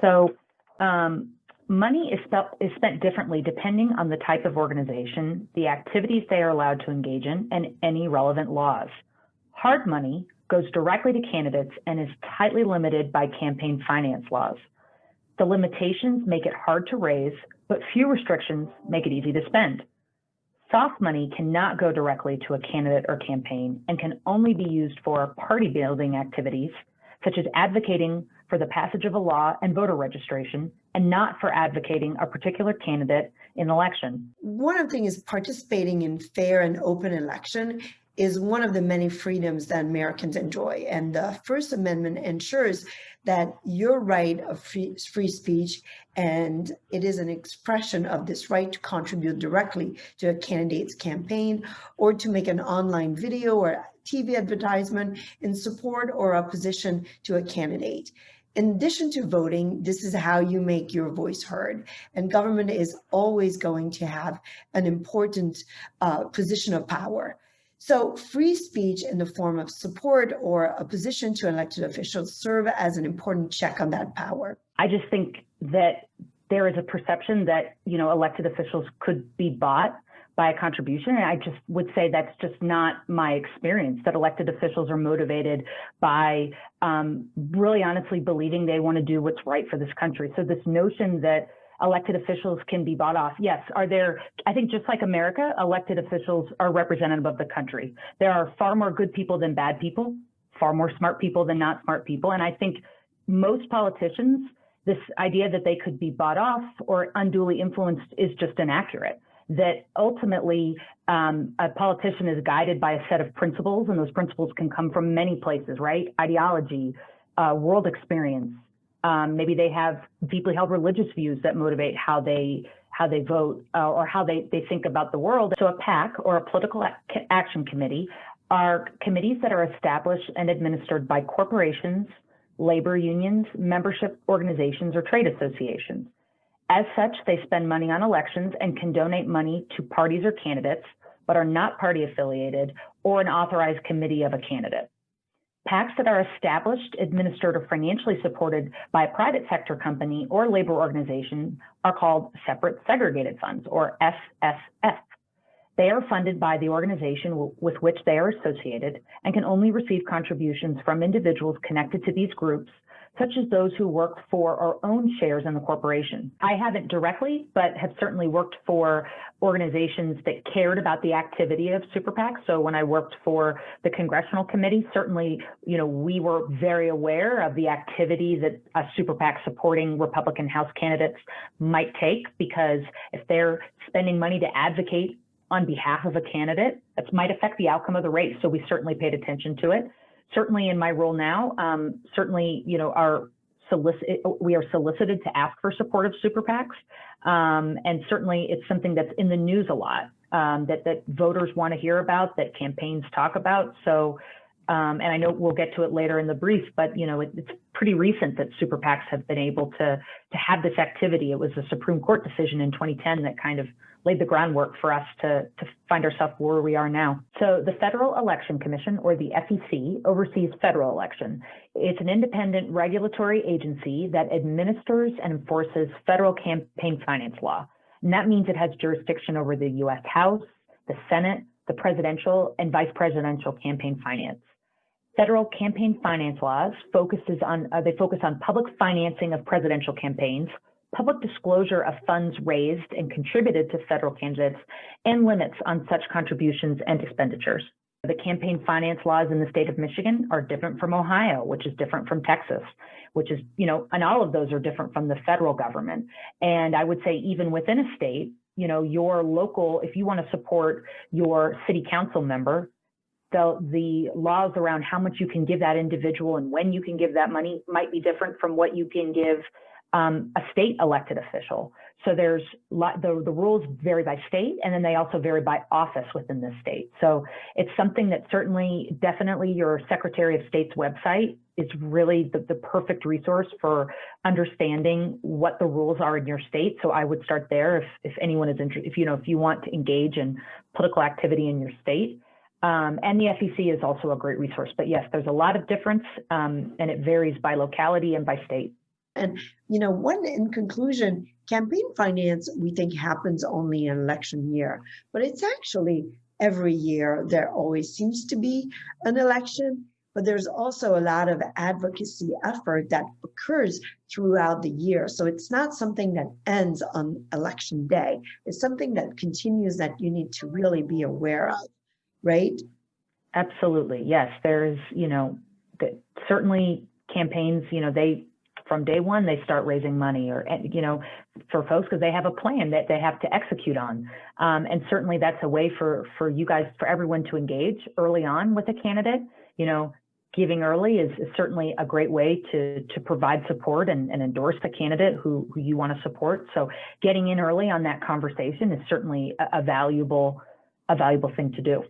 So money is spent differently depending on the type of organization, the activities they are allowed to engage in, and any relevant laws. Hard money goes directly to candidates and is tightly limited by campaign finance laws. The limitations make it hard to raise, but few restrictions make it easy to spend. Soft money cannot go directly to a candidate or campaign and can only be used for party building activities, such as advocating for the passage of a law and voter registration, and not for advocating a particular candidate in an election. One of the things is participating in fair and open election is one of the many freedoms that Americans enjoy. And the First Amendment ensures that your right of free speech, and it is an expression of this right to contribute directly to a candidate's campaign or to make an online video or TV advertisement in support or opposition to a candidate. In addition to voting, this is how you make your voice heard. And government is always going to have an important position of power. So free speech in the form of support or opposition to elected officials serve as an important check on that power. I just think that there is a perception that, elected officials could be bought by a contribution. And I just would say that's just not my experience, that elected officials are motivated by really honestly believing they want to do what's right for this country. So this notion that elected officials can be bought off. Yes, I think just like America, elected officials are representative of the country. There are far more good people than bad people, far more smart people than not smart people. And I think most politicians, this idea that they could be bought off or unduly influenced is just inaccurate. That ultimately a politician is guided by a set of principles, and those principles can come from many places, right? Ideology, world experience. Maybe they have deeply held religious views that motivate how they vote or how they think about the world. So a PAC, or a political action committee, are committees that are established and administered by corporations, labor unions, membership organizations, or trade associations. As such, they spend money on elections and can donate money to parties or candidates, but are not party affiliated or an authorized committee of a candidate. PACs that are established, administered, or financially supported by a private sector company or labor organization are called separate segregated funds, or SSF. They are funded by the organization with which they are associated and can only receive contributions from individuals connected to these groups, such as those who work for or own shares in the corporation. I haven't directly, but have certainly worked for organizations that cared about the activity of super PACs. So when I worked for the congressional committee, certainly, we were very aware of the activity that a super PAC supporting Republican House candidates might take, because if they're spending money to advocate on behalf of a candidate, that might affect the outcome of the race. So we certainly paid attention to it. Certainly in my role now, we are solicited to ask for support of super PACs. And certainly it's something that's in the news a lot, that voters want to hear about, that campaigns talk about. So, and I know we'll get to it later in the brief, but it's pretty recent that super PACs have been able to have this activity. It was a Supreme Court decision in 2010 that kind of laid the groundwork for us to find ourselves where we are now. So the Federal Election Commission, or the FEC, oversees federal election. It's an independent regulatory agency that administers and enforces federal campaign finance law. And that means it has jurisdiction over the U.S. House, the Senate, the presidential and vice presidential campaign finance. Federal campaign finance laws focus on public financing of presidential campaigns, public disclosure of funds raised and contributed to federal candidates, and limits on such contributions and expenditures. The campaign finance laws in the state of Michigan are different from Ohio, which is different from Texas, which is, and all of those are different from the federal government. And I would say even within a state, your local, if you want to support your city council member, the laws around how much you can give that individual and when you can give that money might be different from what you can give a state elected official. So there's the rules vary by state, and then they also vary by office within the state. So it's something that definitely your Secretary of State's website is really the perfect resource for understanding what the rules are in your state. So I would start there if anyone is interested, if you want to engage in political activity in your state. And the FEC is also a great resource. But yes, there's a lot of difference, and it varies by locality and by state. And, one in conclusion, campaign finance, we think happens only in election year, but it's actually every year. There always seems to be an election, but there's also a lot of advocacy effort that occurs throughout the year. So it's not something that ends on election day. It's something that continues that you need to really be aware of, right? Absolutely. Yes. There's, certainly campaigns, from day one, they start raising money or, for folks because they have a plan that they have to execute on. And certainly that's a way for you guys, for everyone to engage early on with a candidate. Giving early is certainly a great way to provide support and endorse the candidate who you want to support. So getting in early on that conversation is certainly a valuable thing to do.